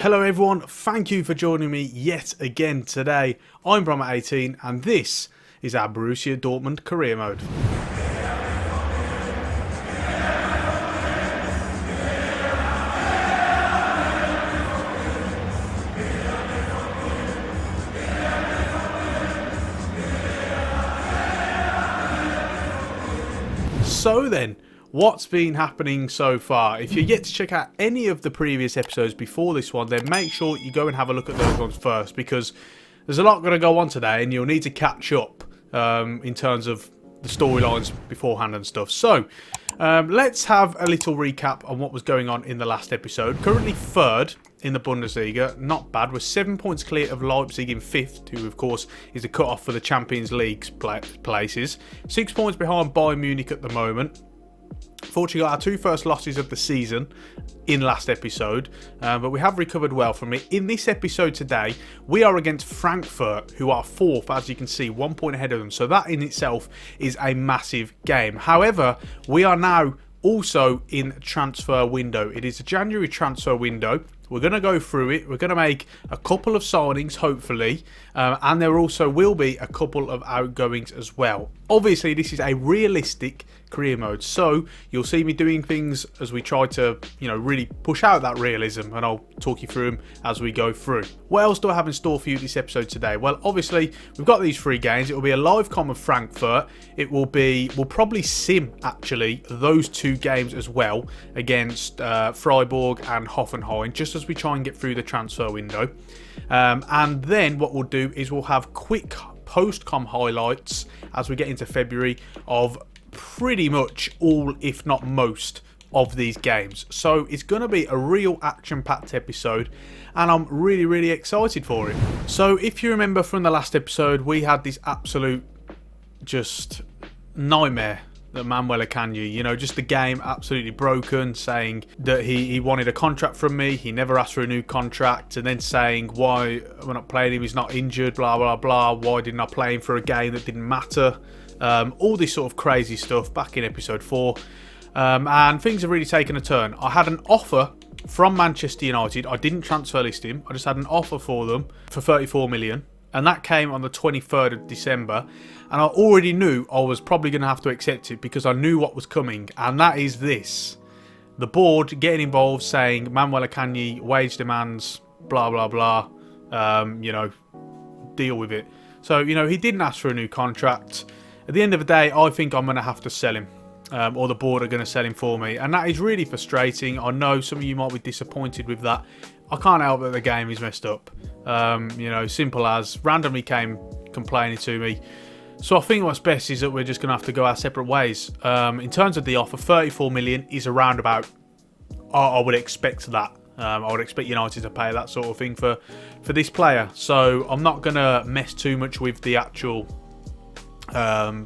Hello everyone, thank you for joining me yet again today. I'm Brommer18 and this is our Borussia Dortmund career mode. So then, what's been happening so far? If you're yet to check out any of the previous episodes before this one, then make sure you go and have a look at those ones first, because there's a lot going to go on today and you'll need to catch up in terms of the storylines beforehand and stuff. So, let's have a little recap on what was going on in the last episode. Currently third in the Bundesliga, not bad. We're 7 points clear of Leipzig in fifth, who of course is the cut-off for the Champions League places. 6 points behind Bayern Munich at the moment. Fortunately, got our two first losses of the season in last episode, but we have recovered well from it. In this episode today, we are against Frankfurt, who are fourth, as you can see, 1 point ahead of them. So that in itself is a massive game. However, we are now also in transfer window. It is a January transfer window. We're going to go through it. We're going to make a couple of signings, hopefully, and there also will be a couple of outgoings as well. Obviously, this is a realistic career mode, so you'll see me doing things as we try to, really push out that realism, and I'll talk you through them as we go through. What else do I have in store for you this episode today? Well, obviously, we've got these three games. It will be a live com of Frankfurt. We'll probably sim, actually, those two games as well against Freiburg and Hoffenheim, just as we try and get through the transfer window. And then what we'll do is we'll have quick post-com highlights as we get into February of pretty much all, if not most, of these games. So it's going to be a real action-packed episode, and I'm really, really excited for it. So if you remember from the last episode, we had this absolute just nightmare that Manuel Akanji, just the game absolutely broken, saying that he wanted a contract from me, he never asked for a new contract, and then saying why we're not playing him, he's not injured, blah, blah, blah, why didn't I play him for a game that didn't matter, all this sort of crazy stuff back in episode 4, and things have really taken a turn. I had an offer from Manchester United. I didn't transfer list him, I just had an offer for them for 34 million. And that came on the 23rd of December. And I already knew I was probably going to have to accept it because I knew what was coming. And that is this. The board getting involved, saying Manuel Akanji wage demands, blah, blah, blah. Deal with it. So, he didn't ask for a new contract. At the end of the day, I think I'm going to have to sell him. Or the board are going to sell him for me. And that is really frustrating. I know some of you might be disappointed with that. I can't help that the game is messed up. Simple as randomly came complaining to me. So I think what's best is that we're just going to have to go our separate ways. In terms of the offer, 34 million is around about, I would expect that. I would expect United to pay that sort of thing for this player. So I'm not going to mess too much with the actual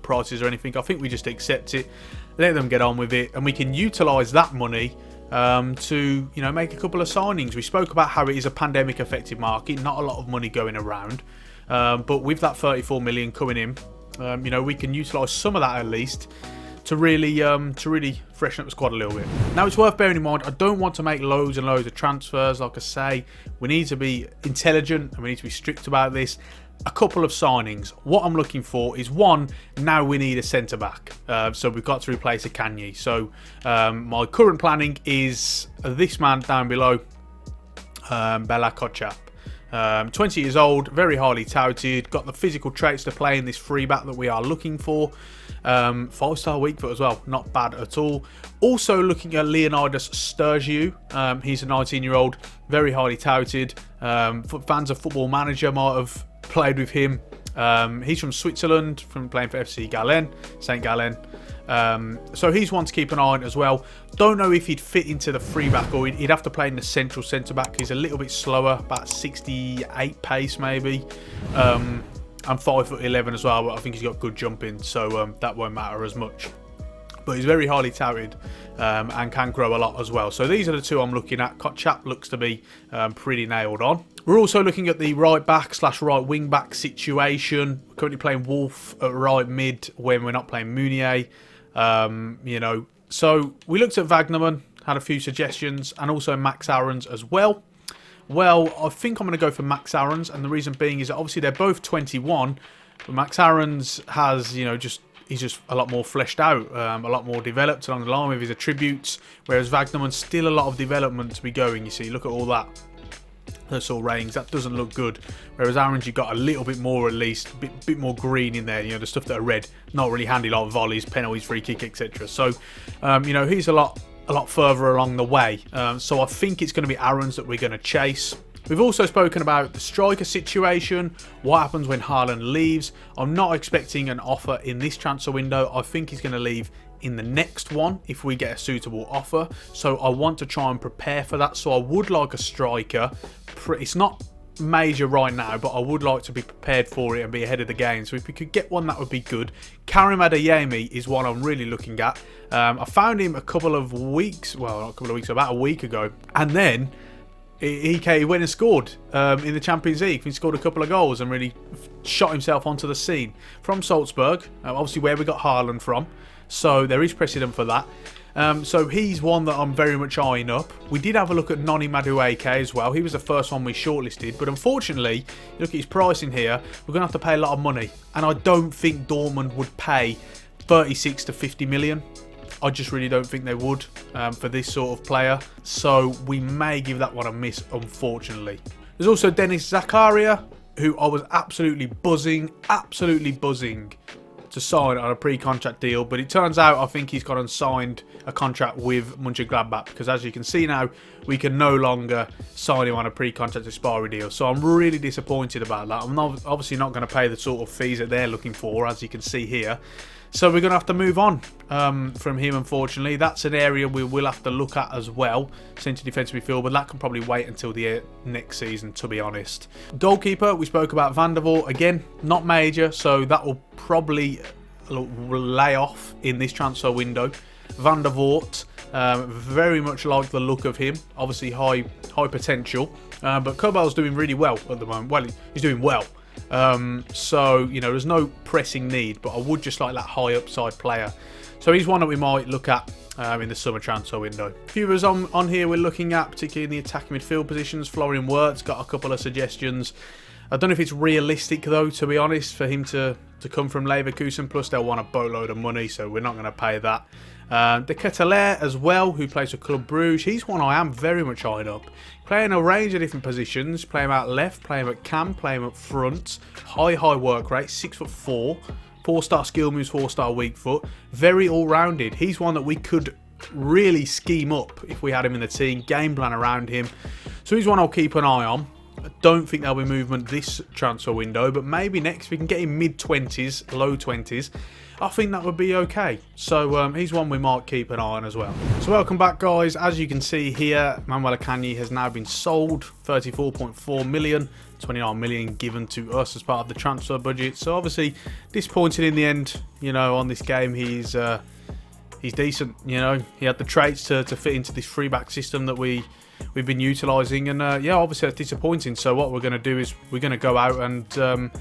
prices or anything. I think we just accept it, let them get on with it, and we can utilise that money to make a couple of signings. We spoke about how it is a pandemic affected market, not a lot of money going around, but with that 34 million coming in, we can utilise some of that at least to really freshen up the squad a little bit. Now it's worth bearing in mind, I don't want to make loads and loads of transfers. Like I say, we need to be intelligent and we need to be strict about this. A couple of signings. What I'm looking for is, one, now we need a centre back. So we've got to replace Akanji. So my current planning is this man down below, Bella-Kotchap. 20 years old, very highly touted, got the physical traits to play in this free back that we are looking for. 5-star weak foot as well, not bad at all. Also looking at Leonidas Sturgiu. He's a 19-year-old, very highly touted. Fans of Football Manager might have played with him. He's from Switzerland, from playing for FC Gallen, St. Gallen. So he's one to keep an eye on as well. Don't know if he'd fit into the free back, or he'd have to play in the central centre back. He's a little bit slower, about 68 pace maybe. And 5'11" as well, but I think he's got good jumping, so that won't matter as much. But he's very highly touted and can grow a lot as well. So these are the two I'm looking at. Kotchap looks to be pretty nailed on. We're also looking at the right back / right wing back situation. We're currently playing Wolf at right mid when we're not playing Meunier. So we looked at Wagnerman, had a few suggestions, and also Max Aarons as well. Well, I think I'm going to go for Max Aarons, and the reason being is that obviously they're both 21, but Max Aarons has, he's just a lot more fleshed out, a lot more developed along the line with his attributes, whereas Wagnerman's still a lot of development to be going, you see. Look at all that. Those all ratings, that doesn't look good. Whereas Aarons, you got a little bit more, at least, a bit more green in there. The stuff that are red, not really handy, like volleys, penalties, free kick, etc. So, he's a lot further along the way. So I think it's going to be Aarons that we're going to chase. We've also spoken about the striker situation, what happens when Haaland leaves. I'm not expecting an offer in this transfer window. I think he's going to leave in the next one if we get a suitable offer. So I want to try and prepare for that. So I would like a striker. It's not major right now, but I would like to be prepared for it and be ahead of the game. So if we could get one, that would be good. Karim Adeyemi is one I'm really looking at. I found him about a week ago, and then he went and scored in the Champions League. He scored a couple of goals and really shot himself onto the scene. From Salzburg, obviously where we got Haaland from. So there is precedent for that. So he's one that I'm very much eyeing up. We did have a look at Noni Madueke as well. He was the first one we shortlisted. But unfortunately, look at his pricing here. We're going to have to pay a lot of money. And I don't think Dortmund would pay 36 to 50 million. I just really don't think they would for this sort of player. So we may give that one a miss, unfortunately. There's also Dennis Zakaria, who I was absolutely buzzing to sign on a pre-contract deal, but it turns out I think he's gone and signed a contract with Mönchengladbach, because as you can see now, we can no longer sign him on a pre-contract expiry deal. So I'm really disappointed about that. I'm obviously not going to pay the sort of fees that they're looking for, as you can see here. So we're going to have to move on from him, unfortunately. That's an area we will have to look at as well, centre defensive midfield, but that can probably wait until the next season, to be honest. Goalkeeper, we spoke about Van der Voort. Again, not major, so that will probably lay off in this transfer window. Van der Voort, very much like the look of him. Obviously high potential, but Kobel's doing really well at the moment. Well, he's doing well. So, there's no pressing need, but I would just like that high upside player. So he's one that we might look at in the summer transfer window. A few of us on here we're looking at, particularly in the attacking midfield positions. Florian Wirtz got a couple of suggestions. I don't know if it's realistic, though, to be honest, for him to come from Leverkusen. Plus, they'll want a boatload of money, so we're not going to pay that. De Ketelaere as well, who plays for Club Bruges. He's one I am very much eyeing up. Playing a range of different positions. Play him out left, play him at cam, play him up front. High work rate, 6'4". 4-star skill moves, 4-star weak foot. Very all-rounded. He's one that we could really scheme up if we had him in the team. Game plan around him. So he's one I'll keep an eye on. I don't think there'll be movement this transfer window, but maybe next we can get him mid-20s, low 20s. I think that would be okay. So he's one we might keep an eye on as well. So welcome back, guys. As you can see here, Manuel Akanji has now been sold. 34.4 million, 29 million given to us as part of the transfer budget. So obviously disappointed in the end. On this game, he's decent. He had the traits to fit into this three-back system that we've been utilising, and obviously that's disappointing. So what we're going to do is we're going to go out and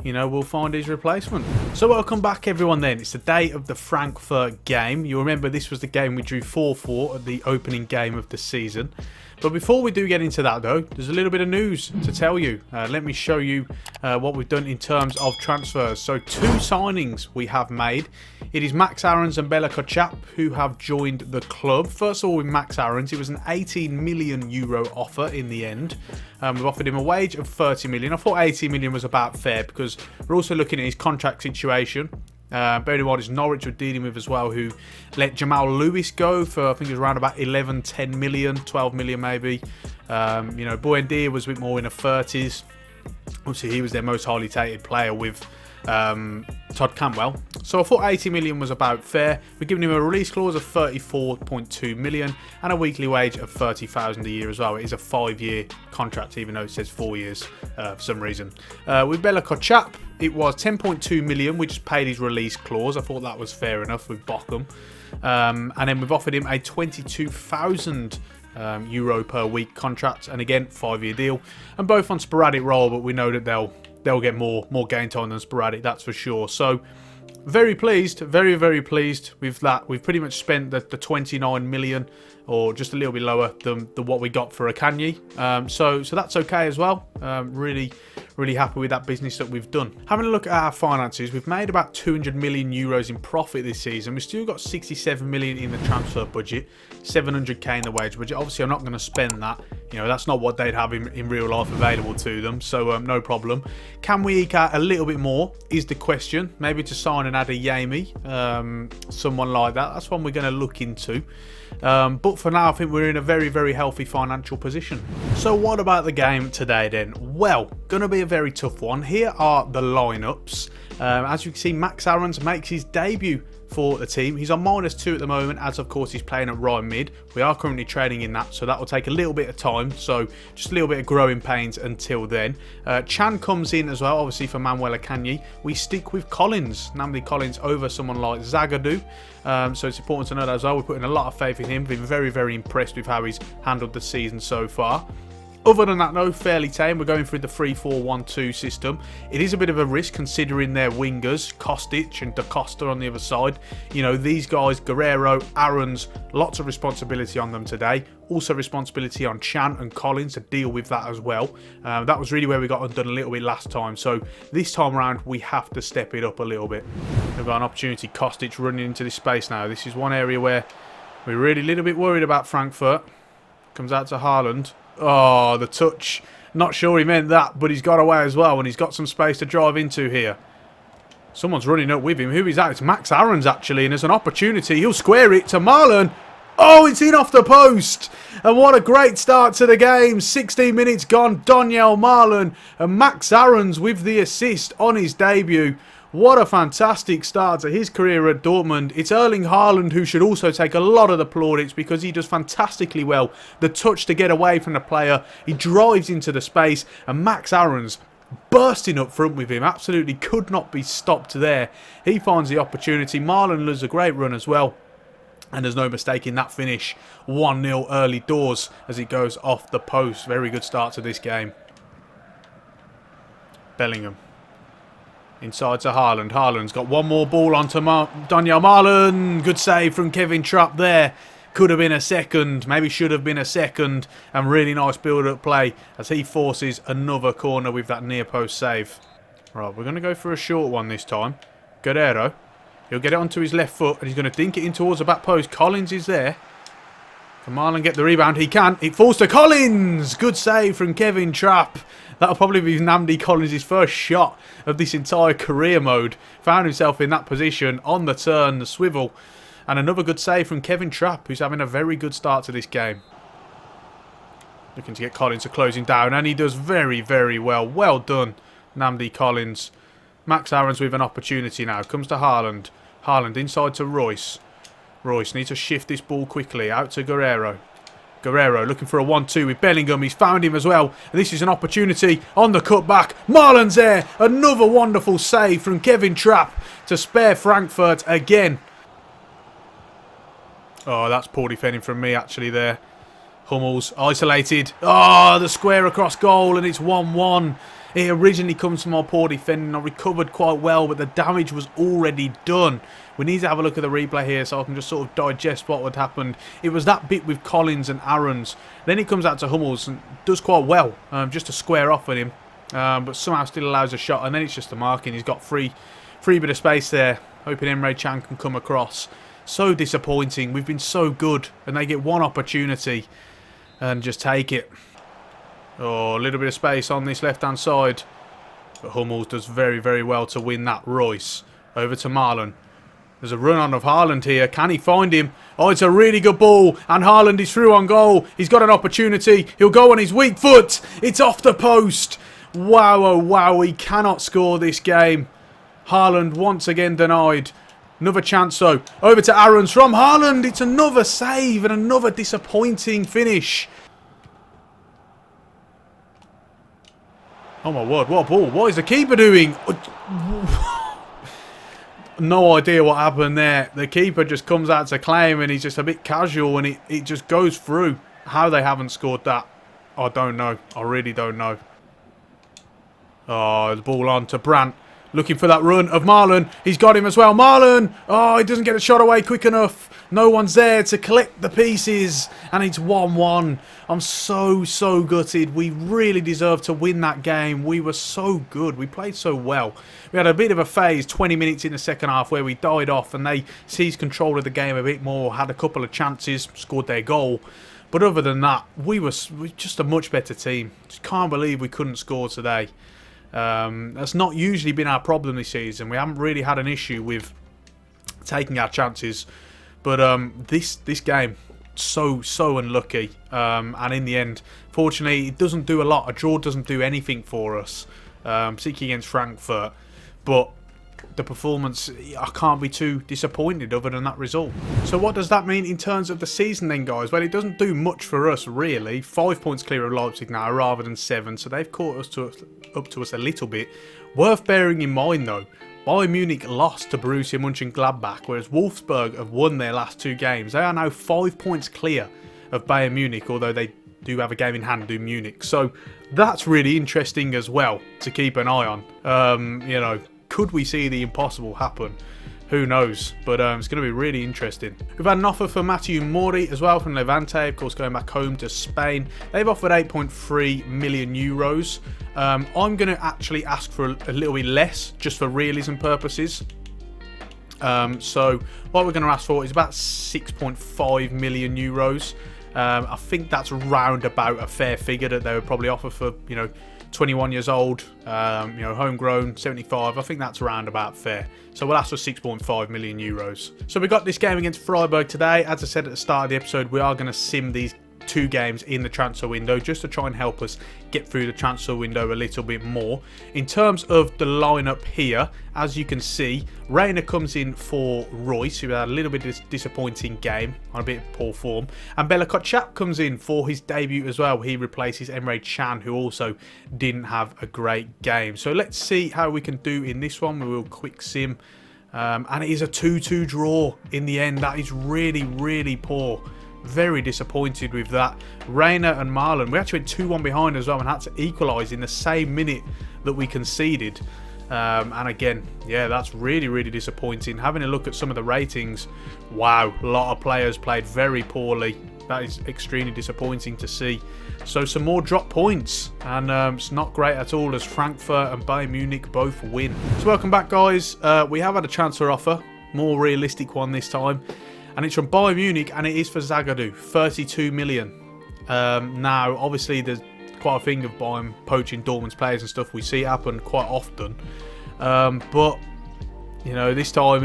we'll find his replacement. So welcome back, everyone. Then it's the day of the Frankfurt game. You remember this was the game we drew 4-4 at the opening game of the season. But before we do get into that, though, there's a little bit of news to tell you. Let me show you what we've done in terms of transfers. So 2 signings we have made. It is Max Aarons and Bella-Kotchap who have joined the club. First of all, with Max Aarons, it was an 18 million euro offer in the end. We've offered him a wage of 30 million. I thought 18 million was about fair because we're also looking at his contract situation. Bearing in mind it's Norwich we're dealing with as well, who let Jamal Lewis go for I think it was around about 11, 10 million, 12 million maybe. Buendia was a bit more in the 30s. Obviously he was their most highly touted player with Todd Cantwell. So I thought 80 million was about fair. We're giving him a release clause of 34.2 million and a weekly wage of 30,000 a year as well. It is a 5-year contract, even though it says 4 years for some reason. With Bella-Kotchap, it was 10.2 million. We just paid his release clause. I thought that was fair enough with Bochum. And then we've offered him a 22,000 euro per week contract, and again 5-year deal, and both on sporadic role, but we know that they'll get more game time than sporadic, that's for sure. So Very pleased, very pleased with that. We've pretty much spent the 29 million, or just a little bit lower than what we got for Akanji. So that's okay as well. Really happy with that business that we've done. Having a look at our finances, we've made about 200 million euros in profit this season. We've still got 67 million in the transfer budget, 700k in the wage budget. Obviously, I'm not going to spend that. You know, that's not what they'd have in real life available to them. So no problem. Can we eke out a little bit more is the question. Maybe to sign an Adeyemi, someone like that. That's one we're going to look into. But for now, I think we're in a very healthy financial position. So what about the game today then? Well, going to be a very tough one. Here are the lineups. As you can see, Max Aarons makes his debut for the team. He's on -2 at the moment, as of course he's playing at right mid. We are currently training in that, so that will take a little bit of time. So just a little bit of growing pains until then. Chan comes in as well, obviously for Manuel Akanji. We stick with Collins, Namdi Collins, over someone like Zagadou. So it's important to know that as well. We're putting a lot of faith in him. Been very impressed with how he's handled the season so far. Other than that, no, fairly tame. We're going through the 3-4-1-2 system. It is a bit of a risk considering their wingers, Kostic and Da Costa on the other side. You know, these guys, Guerrero, Aarons, lots of responsibility on them today. Also responsibility on Chan and Collins to deal with that as well. That was really where we got undone a little bit last time. So this time around, we have to step it up a little bit. We've got an opportunity. Kostic running into this space now. This is one area where we're really a little bit worried about Frankfurt. Comes out to Haaland. Oh, the touch. Not sure he meant that, but he's got away as well, and he's got some space to drive into here. Someone's running up with him. Who is that? It's Max Aarons, actually, and there's an opportunity. He'll square it to Marlon. Oh, it's in off the post. And what a great start to the game. 16 minutes gone. Daniel Marlon and Max Aarons with the assist on his debut. What a fantastic start to his career at Dortmund. It's Erling Haaland who should also take a lot of the plaudits because he does fantastically well. The touch to get away from the player. He drives into the space, and Max Aarons bursting up front with him. Absolutely could not be stopped there. He finds the opportunity. Marlon does a great run as well. And there's no mistake in that finish. 1-0 early doors as it goes off the post. Very good start to this game. Bellingham. Inside to Haaland. Haaland's got one more ball onto Daniel Marlon. Good save from Kevin Trapp there. Could have been a second. Maybe should have been a second. And really nice build-up play as he forces another corner with that near post save. Right, we're going to go for a short one this time. Guerrero. He'll get it onto his left foot and he's going to dink it in towards the back post. Collins is there. Can Marlon get the rebound? He can. It falls to Collins. Good save from Kevin Trapp. That'll probably be Namdi Collins' first shot of this entire career mode. Found himself in that position, on the turn, the swivel. And another good save from Kevin Trapp, who's having a very good start to this game. Looking to get Collins to closing down, and he does very well. Well done, Namdi Collins. Max Aarons with an opportunity now. Comes to Haaland. Haaland inside to Royce. Royce needs to shift this ball quickly. Out to Guerrero. Guerrero looking for a 1-2 with Bellingham. He's found him as well. And this is an opportunity on the cutback. Marlon's there. Another wonderful save from Kevin Trapp to spare Frankfurt again. Oh, that's poor defending from me actually there. Hummels isolated. Oh, the square across goal and it's 1-1. It originally comes from our poor defending. I recovered quite well, but the damage was already done. We need to have a look at the replay here so I can just sort of digest what had happened. It was that bit with Collins and Aarons. Then he comes out to Hummels and does quite well, just to square off with him. But somehow still allows a shot, and then it's just a marking. He's got free bit of space there. Hoping Emre Can can come across. So disappointing. We've been so good, and they get one opportunity and just take it. Oh, a little bit of space on this left-hand side. But Hummels does very well to win that. Royce over to Marlon. There's a run on of Haaland here. Can he find him? Oh, it's a really good ball. And Haaland is through on goal. He's got an opportunity. He'll go on his weak foot. It's off the post. Wow, oh wow. He cannot score this game. Haaland once again denied. Another chance though. Over to Aarons from Haaland. It's another save and another disappointing finish. Oh my word, what a ball. What is the keeper doing? No idea what happened there. The keeper just comes out to claim and he's just a bit casual and it just goes through. How they haven't scored that, I don't know. I really don't know. Oh, the ball on to Brandt. Looking for that run of Marlon. He's got him as well. Marlon! Oh, he doesn't get a shot away quick enough. No one's there to collect the pieces. And it's 1-1. I'm so gutted. We really deserved to win that game. We were so good. We played so well. We had a bit of a phase 20 minutes in the second half where we died off and they seized control of the game a bit more. Had a couple of chances. Scored their goal. But other than that, we were just a much better team. Just can't believe we couldn't score today. That's not usually been our problem this season. We haven't really had an issue with taking our chances, but this game so unlucky, and in the end, fortunately, it doesn't do a lot. A draw doesn't do anything for us, particularly against Frankfurt, but the performance, I can't be too disappointed other than that result. So what does that mean in terms of the season then, guys? Well, it doesn't do much for us really. 5 points clear of Leipzig now rather than 7, so they've caught us up to us a little bit. Worth bearing in mind though, Bayern Munich lost to Borussia Mönchengladbach, whereas Wolfsburg have won their last 2 games. They are now 5 points clear of Bayern Munich, although they do have a game in hand, do Munich. So that's really interesting as well to keep an eye on. You know, could we see the impossible happen? Who knows? But it's going to be really interesting. We've had an offer for Matthew Mori as well from Levante, of course, going back home to Spain. They've offered 8.3 million euros. I'm going to actually ask for a little bit less, just for realism purposes. So what we're going to ask for is about 6.5 million euros. I think that's round about a fair figure that they would probably offer for, you know, 21 years old, you know, homegrown, 75. I think that's around about fair. So we'll ask for 6.5 million euros. So we got this game against Freiburg today. As I said at the start of the episode, we are going to sim these 2 games in the transfer window just to try and help us get through the transfer window a little bit more. In terms of the lineup here, as you can see, Reina comes in for Royce, who had a little bit of a disappointing game on a bit of poor form, and Bella-Kotchap comes in for his debut as well. He replaces Emre Can, who also didn't have a great game. So let's see how we can do in this one. We will quick sim, and it is a 2-2 draw in the end. That is really poor. Very disappointed with that. Reina and Marlon, we actually went 2-1 behind as well and had to equalise in the same minute that we conceded. And again, yeah, that's really disappointing. Having a look at some of the ratings, wow, a lot of players played very poorly. That is extremely disappointing to see. So some more drop points, and it's not great at all as Frankfurt and Bayern Munich both win. So welcome back, guys. We have had a transfer offer, more realistic one this time. And it's from Bayern Munich, and it is for Zagadou, 32 million. Now, obviously, there's quite a thing of Bayern poaching Dortmund's players and stuff. We see it happen quite often. But, you know, this time,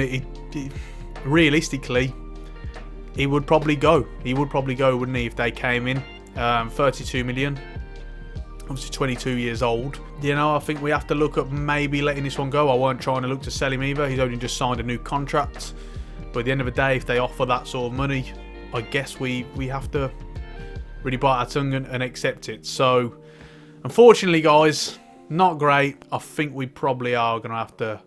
realistically, he would probably go. He would probably go, wouldn't he, if they came in. 32 million. Obviously 22 years old. You know, I think we have to look at maybe letting this one go. I weren't trying to look to sell him either. He's only just signed a new contract. But at the end of the day, if they offer that sort of money, I guess we have to really bite our tongue and accept it. So, unfortunately, guys, not great. I think we probably are gonna have to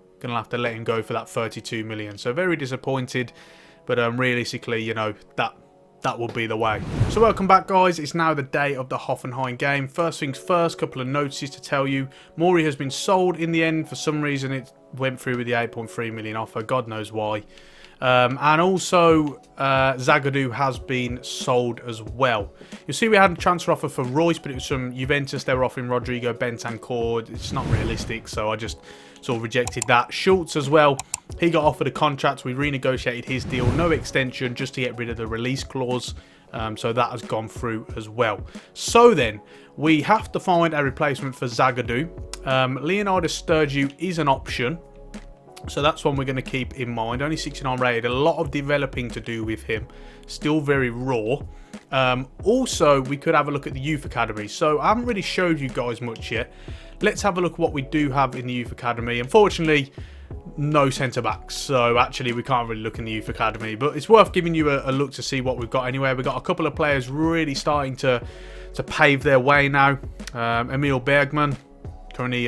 let him go for that 32 million. So very disappointed. But realistically, you know, that will be the way. So welcome back, guys. It's now the day of the Hoffenheim game. First things first, couple of notices to tell you. Mori has been sold in the end. For some reason, it went through with the 8.3 million offer. God knows why. And also Zagadou has been sold as well. You'll see we had a transfer offer for Royce, but it was from Juventus. They were offering Rodrigo Bentancur. It's not realistic, so I just sort of rejected that. Schultz as well, he got offered a contract. We renegotiated his deal, no extension, just to get rid of the release clause. So that has gone through as well. So then, we have to find a replacement for Zagadou. Leonardo Sturgeon is an option. So that's one we're going to keep in mind. Only 69 rated. A lot of developing to do with him. Still very raw. Also, we could have a look at the youth academy. So I haven't really showed you guys much yet. Let's have a look at what we do have in the youth academy. Unfortunately, no centre-backs. So actually, we can't really look in the youth academy. But it's worth giving you a look to see what we've got anyway. We've got a couple of players really starting to pave their way now. Emil Bergman. Currently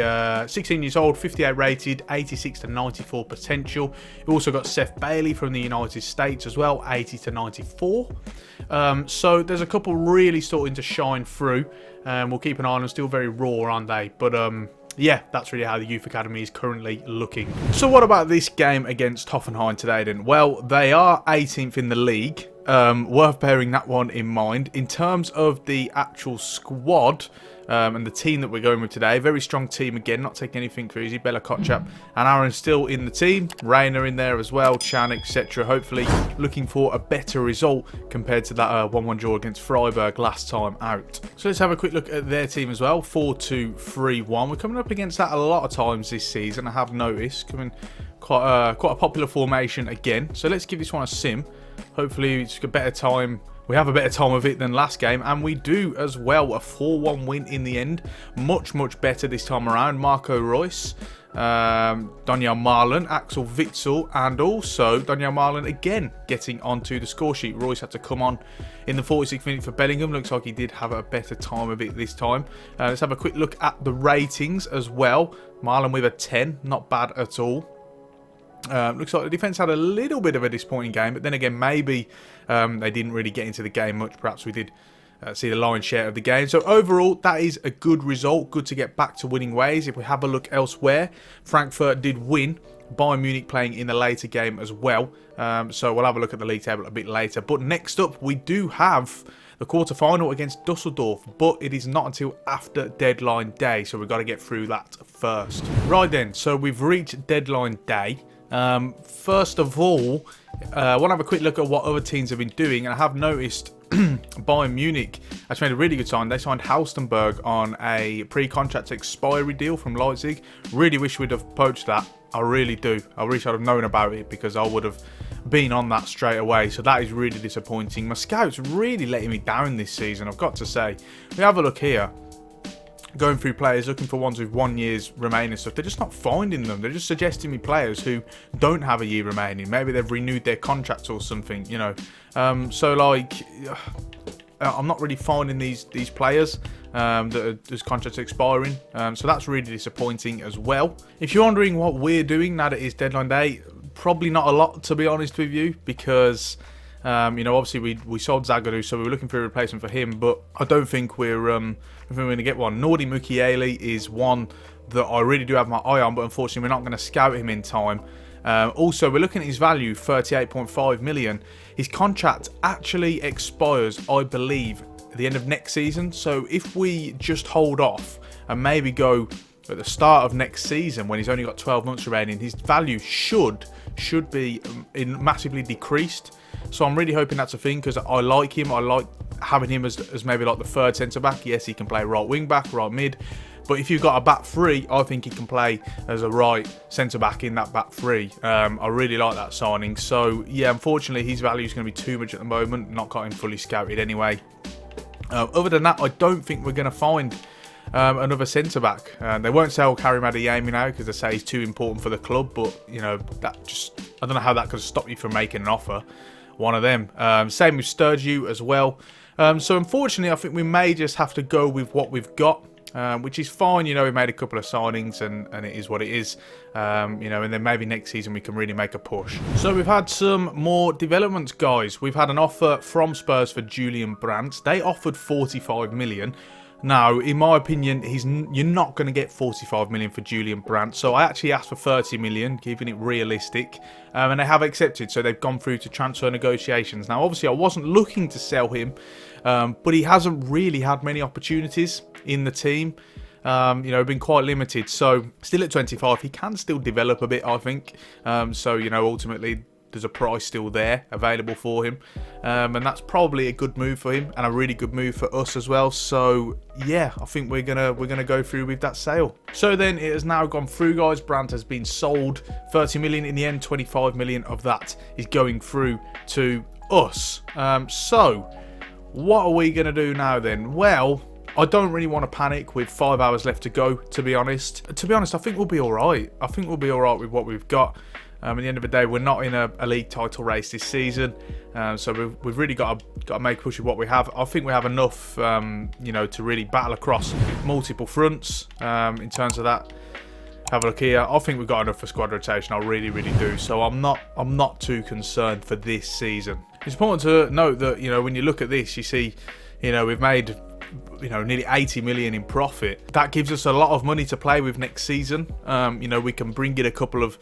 16 years old, 58 rated, 86 to 94 potential. We've also got Seth Bailey from the United States as well, 80 to 94. So there's a couple really starting to shine through. We'll keep an eye on them. Still very raw, aren't they? But yeah, that's really how the youth academy is currently looking. So what about this game against Hoffenheim today then? Well, they are 18th in the league. Worth bearing that one in mind. In terms of the actual squad and the team that we're going with today, very strong team again, not taking anything for easy. Bella-Kotchap and Aaron still in the team. Rainer in there as well, Chan, etc. Hopefully looking for a better result compared to that 1-1 draw against Freiburg last time out. So let's have a quick look at their team as well. 4-2-3-1. We're coming up against that a lot of times this season, I have noticed. Coming quite a popular formation again. So let's give this one a sim. Hopefully it's a better time. We have a better time of it than last game, and we do as well. A 4-1 win in the end. Much better this time around. Marco Reus, Daniel Marlon, Axel Witsel, and also Daniel Marlon again getting onto the score sheet. Reus had to come on in the 46th minute for Bellingham. Looks like he did have a better time of it this time. Let's have a quick look at the ratings as well. Marlon with a 10, not bad at all. Looks like the defence had a little bit of a disappointing game, but then again, maybe they didn't really get into the game much. Perhaps we did see the lion's share of the game. So overall, that is a good result. Good to get back to winning ways. If we have a look elsewhere, Frankfurt did win. Bayern Munich playing in the later game as well. So we'll have a look at the league table a bit later. But next up, we do have the quarter-final against Dusseldorf, but it is not until after deadline day, so we've got to get through that first. Right then, so we've reached deadline day. First of all, I want to have a quick look at what other teams have been doing, and I have noticed Bayern Munich actually made a really good sign. They signed Halstenberg on a pre-contract expiry deal from Leipzig. Really wish we'd have poached that. I really do. I wish I'd have known about it, because I would have been on that straight away. So that is really disappointing. My scouts really letting me down this season, I've got to say. We have a look here. Going through players, looking for ones with 1 year's remaining stuff. They're just not finding them. They're just suggesting me players who don't have a year remaining. Maybe they've renewed their contracts or something, you know. So like, I'm not really finding these players whose contracts expiring. So that's really disappointing as well. If you're wondering what we're doing now that it's deadline day, probably not a lot, to be honest with you, because you know, obviously we sold Zagadou, so we were looking for a replacement for him, but I don't think we're going to get one. Nordi Mukiele is one that I really do have my eye on, but unfortunately we're not going to scout him in time. Also, we're looking at his value, 38.5 million. His contract actually expires, I believe, at the end of next season. So if we just hold off and maybe go at the start of next season when he's only got 12 months remaining, his value should be massively decreased. So I'm really hoping that's a thing, because I like him. I like having him as maybe like the third centre back. Yes, he can play right wing back, right mid. But if you've got a back three, I think he can play as a right centre back in that back three. I really like that signing. So yeah, unfortunately his value is going to be too much at the moment. Not got him fully scouted anyway. Other than that, I don't think we're going to find another centre back. They won't sell Karim Adeyemi now, because they say he's too important for the club. But you know, that just, I don't know how that could stop you from making an offer. One of them. Same with Sturgeon as well. So unfortunately, I think we may just have to go with what we've got, which is fine. You know, we made a couple of signings, and it is what it is. You know, and then maybe next season we can really make a push. So we've had some more developments, guys. We've had an offer from Spurs for Julian Brandt. They offered 45 million. Now, in my opinion, you're not going to get 45 million for Julian Brandt. So I actually asked for 30 million, keeping it realistic. And they have accepted. So they've gone through to transfer negotiations. Now, obviously, I wasn't looking to sell him. But he hasn't really had many opportunities in the team. You know, been quite limited. So still at 25, he can still develop a bit, I think. So, you know, ultimately, there's a price still there available for him, and that's probably a good move for him and a really good move for us as well. So yeah, I think we're gonna go through with that sale. So then it has now gone through, guys. Brandt has been sold, 30 million in the end. 25 million of that is going through to us. So what are we gonna do now then? Well, I don't really want to panic with 5 hours left to go, to be honest. I think we'll be all right. I think we'll be all right with what we've got. At the end of the day, we're not in a league title race this season, so we've really got to make a push with what we have. I think we have enough, you know, to really battle across multiple fronts. In terms of that, have a look here. I think we've got enough for squad rotation. I really do. So I'm not too concerned for this season. It's important to note that, you know, when you look at this, you see, you know, we've made you know, nearly 80 million in profit. That gives us a lot of money to play with next season. You know, we can bring in a couple of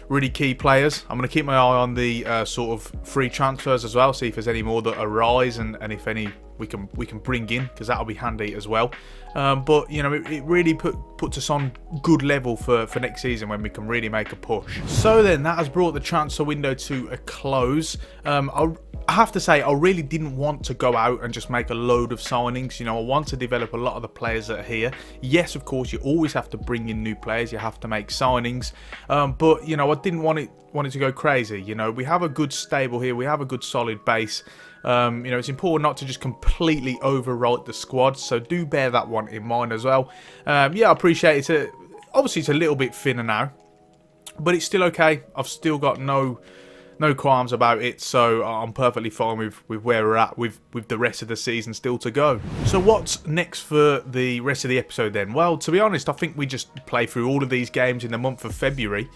really key players. I'm going to keep my eye on the sort of free transfers as well, see if there's any more that arise, and if any we can bring in, because that'll be handy as well. But you know, it really puts us on good level for next season when we can really make a push. So then that has brought the transfer window to a close. I have to say, I really didn't want to go out and just make a load of signings. You know, I want to develop a lot of the players that are here. Yes, of course, you always have to bring in new players. You have to make signings. But, you know, I didn't want it to go crazy. You know, we have a good stable here. We have a good solid base. You know, it's important not to just completely overwrite the squad. So do bear that one in mind as well. Yeah, I appreciate it. Obviously, it's a little bit thinner now, but it's still okay. I've still got no qualms about it, so I'm perfectly fine with where we're at with the rest of the season still to go. So what's next for the rest of the episode then? Well, to be honest, I think we just play through all of these games in the month of February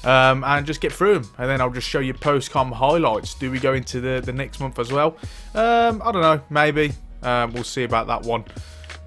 and just get through them, and then I'll just show you post-com highlights. Do we go into the next month as well? I don't know, maybe. We'll see about that one.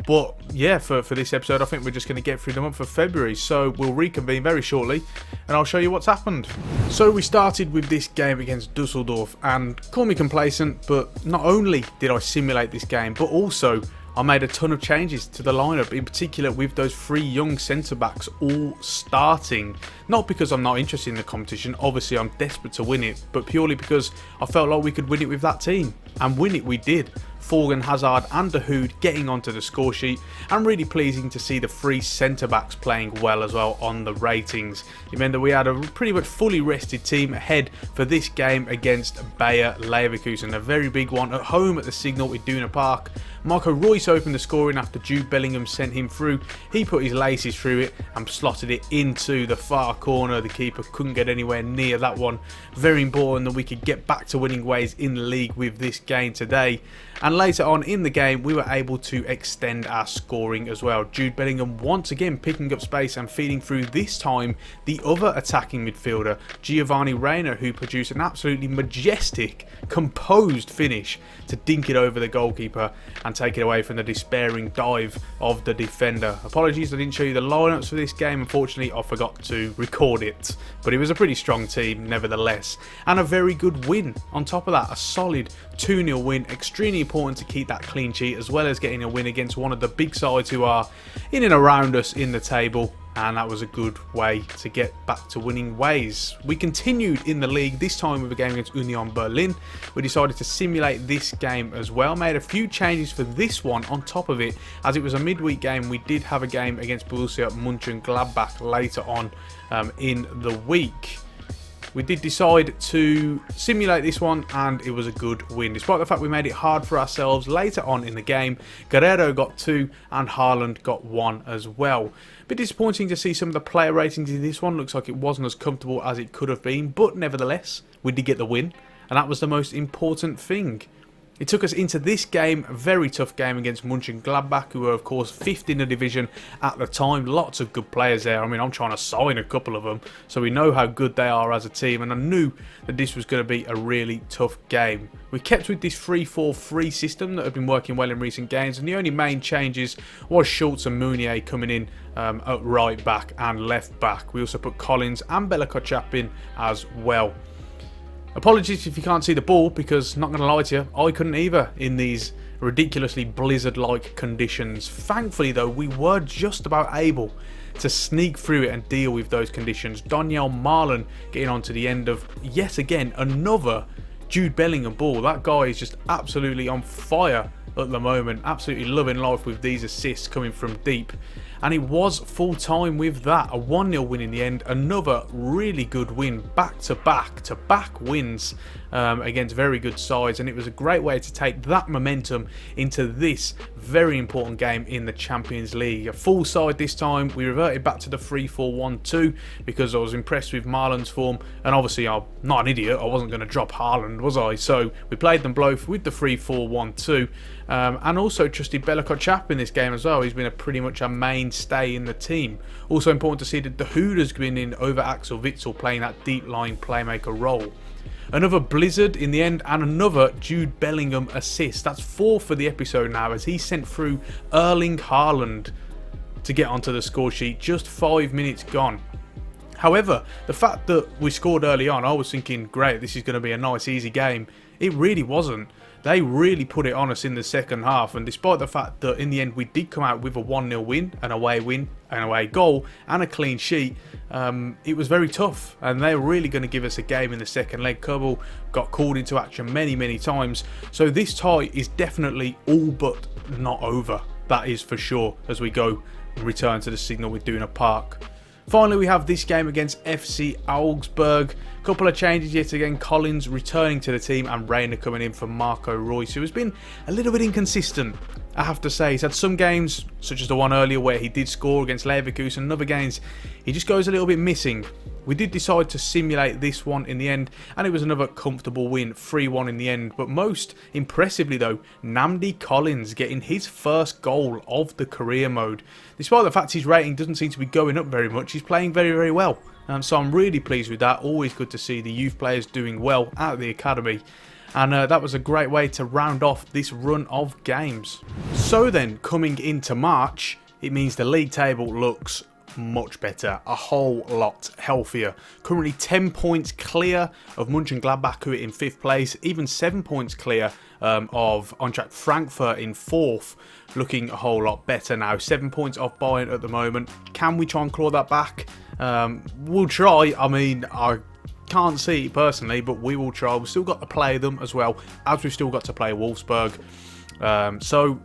But yeah, for this episode, I think we're just going to get through the month of February. So we'll reconvene very shortly and I'll show you what's happened. So we started with this game against Dusseldorf, and call me complacent, but not only did I simulate this game, but also I made a ton of changes to the lineup, in particular with those 3 young centre-backs all starting. Not because I'm not interested in the competition, obviously I'm desperate to win it, but purely because I felt like we could win it with that team. And win it we did. Forgan, Hazard and Dahoud getting onto the score sheet, and really pleasing to see the 3 centre-backs playing well as well on the ratings. It meant that we had a pretty much fully rested team ahead for this game against Bayer Leverkusen, a very big one at home at the Signal Iduna Park. Marco Reus opened the scoring after Jude Bellingham sent him through. He put his laces through it and slotted it into the far corner. The keeper couldn't get anywhere near that one. Very important that we could get back to winning ways in the league with this game today. And later on in the game, we were able to extend our scoring as well. Jude Bellingham once again picking up space and feeding through, this time the other attacking midfielder, Giovanni Reina, who produced an absolutely majestic, composed finish to dink it over the goalkeeper and take it away from the despairing dive of the defender. Apologies, I didn't show you the lineups for this game. Unfortunately, I forgot to record it. But it was a pretty strong team nevertheless. And a very good win. On top of that, a solid 2-0 win. Extremely important to keep that clean sheet, as well as getting a win against one of the big sides who are in and around us in the table. And that was a good way to get back to winning ways. We continued in the league, this time with a game against Union Berlin. We decided to simulate this game as well. Made a few changes for this one on top of it. As it was a midweek game, we did have a game against Borussia Mönchengladbach later on in the week. We did decide to simulate this one, and it was a good win. Despite the fact we made it hard for ourselves later on in the game, Guerrero got 2 and Haaland got 1 as well. A bit disappointing to see some of the player ratings in this one. Looks like it wasn't as comfortable as it could have been, but nevertheless, we did get the win, and that was the most important thing. It took us into this game, a very tough game against Mönchengladbach, who were of course 5th in the division at the time. Lots of good players there. I mean, I'm trying to sign a couple of them, so we know how good they are as a team, and I knew that this was going to be a really tough game. We kept with this 3-4-3 system that had been working well in recent games, and the only main changes was Schultz and Meunier coming in at right back and left back. We also put Collins and Bella-Kotchap in as well. Apologies if you can't see the ball, because not going to lie to you, I couldn't either in these ridiculously blizzard-like conditions. Thankfully though, we were just about able to sneak through it and deal with those conditions. Daniel Marlon getting on to the end of, yet again, another Jude Bellingham ball. That guy is just absolutely on fire at the moment. Absolutely loving life with these assists coming from deep. And it was full time with that. A 1-0 win in the end. Another really good win. Back-to-back wins against very good sides. And it was a great way to take that momentum into this very important game in the Champions League. A full side this time. We reverted back to the 3-4-1-2 because I was impressed with Marlon's form. And obviously, I'm not an idiot. I wasn't going to drop Haaland, was I? So we played them both with the 3-4-1-2. And also trusted Bella-Kotchap in this game as well. He's been pretty much a mainstay in the team. Also important to see that Dahoud has been in over Axel Witsel, playing that deep line playmaker role. Another blizzard in the end, and another Jude Bellingham assist. That's 4 for the episode now, as he sent through Erling Haaland to get onto the score sheet. Just 5 minutes gone. However, the fact that we scored early on, I was thinking, great, this is going to be a nice, easy game. It really wasn't. They really put it on us in the second half, and despite the fact that in the end we did come out with a 1-0 win, an away goal, and a clean sheet, it was very tough, and they were really going to give us a game in the second leg. Kerbal got called into action many times, so this tie is definitely all but not over. That is for sure, as we go and return to the Signal Iduna Park. Finally, we have this game against FC Augsburg. Couple of changes yet again. Collins returning to the team and Reina coming in for Marco Reus, who has been a little bit inconsistent, I have to say. He's had some games, such as the one earlier where he did score against Leverkusen, and other games he just goes a little bit missing. We did decide to simulate this one in the end, and it was another comfortable win, 3-1 in the end. But most impressively though, Namdi Collins getting his first goal of the career mode. Despite the fact his rating doesn't seem to be going up very much, he's playing very well. So I'm really pleased with that. Always good to see the youth players doing well out of the academy. And that was a great way to round off this run of games. So then, coming into March, it means the league table looks much better, a whole lot healthier. Currently 10 points clear of Mönchengladbach, who are in 5th place, even 7 points clear of Eintracht Frankfurt in 4th, looking a whole lot better now. 7 points off Bayern at the moment. Can we try and claw that back? We'll try. I mean, I can't see it personally, but we will try. We've still got to play them as well, as we've still got to play Wolfsburg. So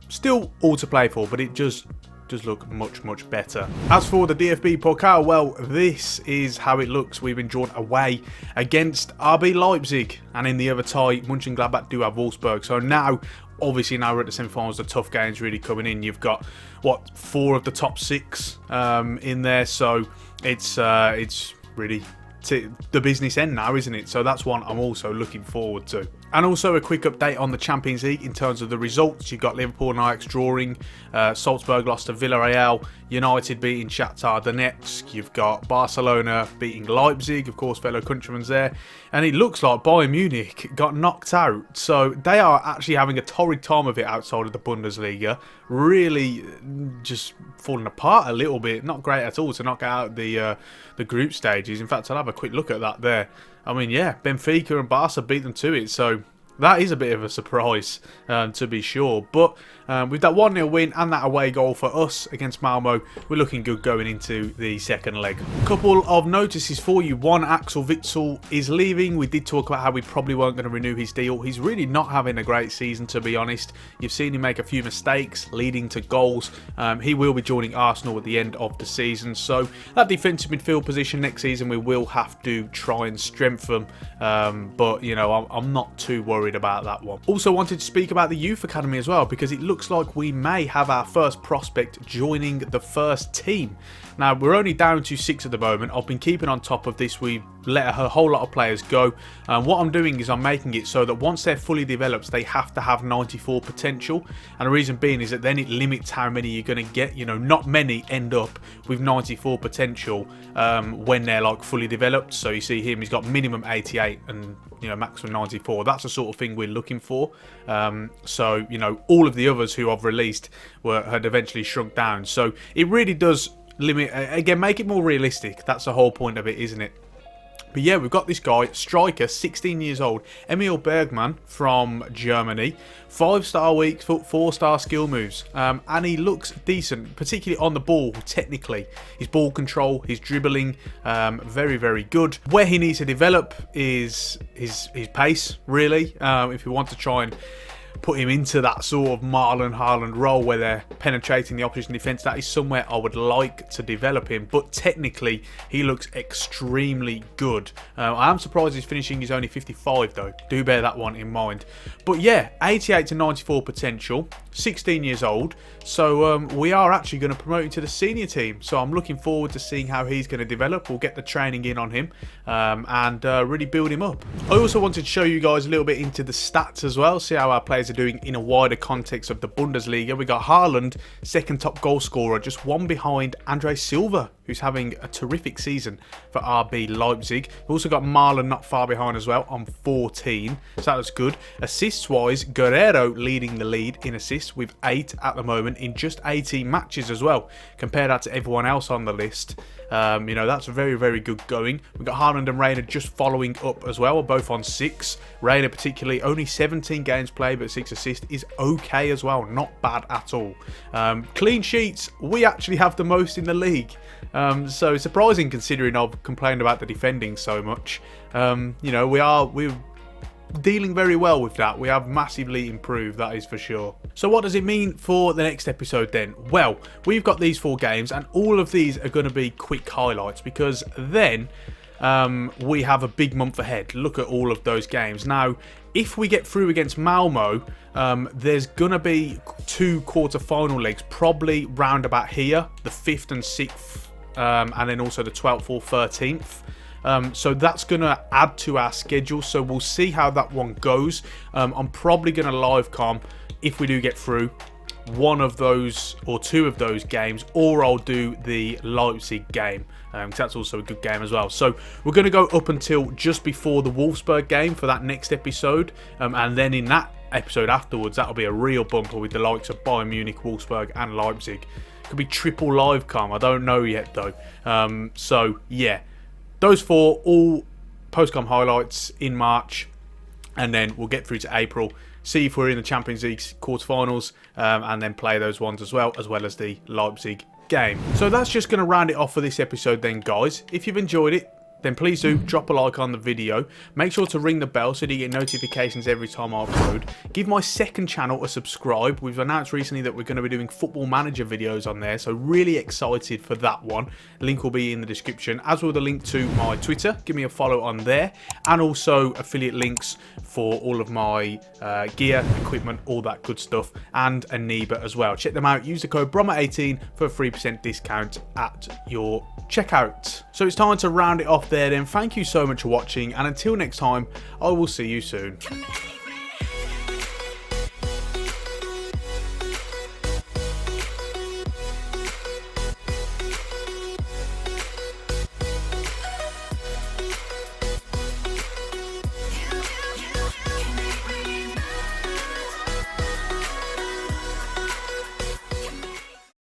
still all to play for, but it just does look much better. As for the DFB-Pokal, well, this is how it looks. We've been drawn away against RB Leipzig, and in the other tie, Mönchengladbach do have Wolfsburg. So now, obviously, now we're at the semi-finals, the tough games really coming in. You've got, what, 4 of the top 6 in there, so it's really the business end now, isn't it? So that's one I'm also looking forward to. And also a quick update on the Champions League in terms of the results. You've got Liverpool and Ajax drawing, Salzburg lost to Villarreal, United beating Shakhtar Donetsk, you've got Barcelona beating Leipzig, of course fellow countrymen's there, and it looks like Bayern Munich got knocked out. So they are actually having a torrid time of it outside of the Bundesliga, really just falling apart a little bit. Not great at all to knock out the group stages. In fact, I'll have a quick look at that there. I mean, yeah, Benfica and Barca beat them to it, so that is a bit of a surprise, to be sure. But with that 1-0 win and that away goal for us against Malmo, we're looking good going into the second leg. Couple of notices for you. One, Axel Witsel is leaving. We did talk about how we probably weren't going to renew his deal. He's really not having a great season, to be honest. You've seen him make a few mistakes leading to goals. He will be joining Arsenal at the end of the season. So that defensive midfield position next season, we will have to try and strengthen. But, you know, I'm not too worried about that one. Also wanted to speak about the youth academy as well, because it looks like we may have our first prospect joining the first team. Now, we're only down to 6 at the moment. I've been keeping on top of this. We've let a whole lot of players go. What I'm doing is I'm making it so that once they're fully developed, they have to have 94 potential. And the reason being is that then it limits how many you're going to get. You know, not many end up with 94 potential when they're like fully developed. So you see him, he's got minimum 88 and, you know, maximum 94. That's the sort of thing we're looking for. So, you know, all of the others who I've released had eventually shrunk down. So it really does limit, again, make it more realistic. That's the whole point of it, isn't it? But yeah, we've got this guy, striker, 16 years old, Emil Bergman from Germany. 5-star weak foot, 4-star skill moves. And he looks decent, particularly on the ball, technically. His ball control, his dribbling, very good. Where he needs to develop is his pace, really. If you want to try and put him into that sort of Marlon Haaland role where they're penetrating the opposition defence, that is somewhere I would like to develop him. But technically, he looks extremely good. I am surprised his finishing is only 55 though. Do bear that one in mind. But yeah, 88 to 94 potential, 16 years old. So we are actually going to promote him to the senior team. So I'm looking forward to seeing how he's going to develop. We'll get the training in on him and really build him up. I also wanted to show you guys a little bit into the stats as well, see how our players players are doing in a wider context of the Bundesliga. We got Haaland, second top goal scorer, just one behind Andre Silva, who's having a terrific season for RB Leipzig. We've also got Marlon not far behind as well on 14, so that was good. Assists-wise, Guerrero leading the lead in assists with 8 at the moment in just 18 matches as well. Compare that to everyone else on the list. You know, that's very, very good going. We've got Haaland and Reina just following up as well, both on 6. Reina particularly, only 17 games played, but 6 assists is okay as well. Not bad at all. Clean sheets, we actually have the most in the league. So surprising considering I've complained about the defending so much. You know, we're dealing very well with that. We have massively improved, that is for sure. So what does it mean for the next episode then? Well, we've got these 4 games and all of these are going to be quick highlights because then we have a big month ahead. Look at all of those games. Now, if we get through against Malmo, there's going to be 2 quarter-final legs, probably round about here, the 5th and 6th, and then also the 12th or 13th. So that's going to add to our schedule, so we'll see how that one goes. I'm probably going to live com if we do get through one of those or 2 of those games, or I'll do the Leipzig game, because that's also a good game as well. So we're going to go up until just before the Wolfsburg game for that next episode, and then in that episode afterwards, that'll be a real bumper with the likes of Bayern Munich, Wolfsburg and Leipzig. Could be triple live com, I don't know yet though. So yeah, those 4 all post-com highlights in March, and then we'll get through to April, see if we're in the Champions League quarterfinals, and then play those ones as well as the Leipzig game. So that's just going to round it off for this episode then, guys. If you've enjoyed it, then please do drop a like on the video. Make sure to ring the bell so that you get notifications every time I upload. Give my second channel a subscribe. We've announced recently that we're going to be doing Football Manager videos on there, so really excited for that one. Link will be in the description, as will the link to my Twitter. Give me a follow on there, and also affiliate links for all of my gear, equipment, all that good stuff, and Aniba as well. Check them out. Use the code BROMA18 for a 3% discount at your checkout. So it's time to round it off there then. Thank you so much for watching, and until next time, I will see you soon.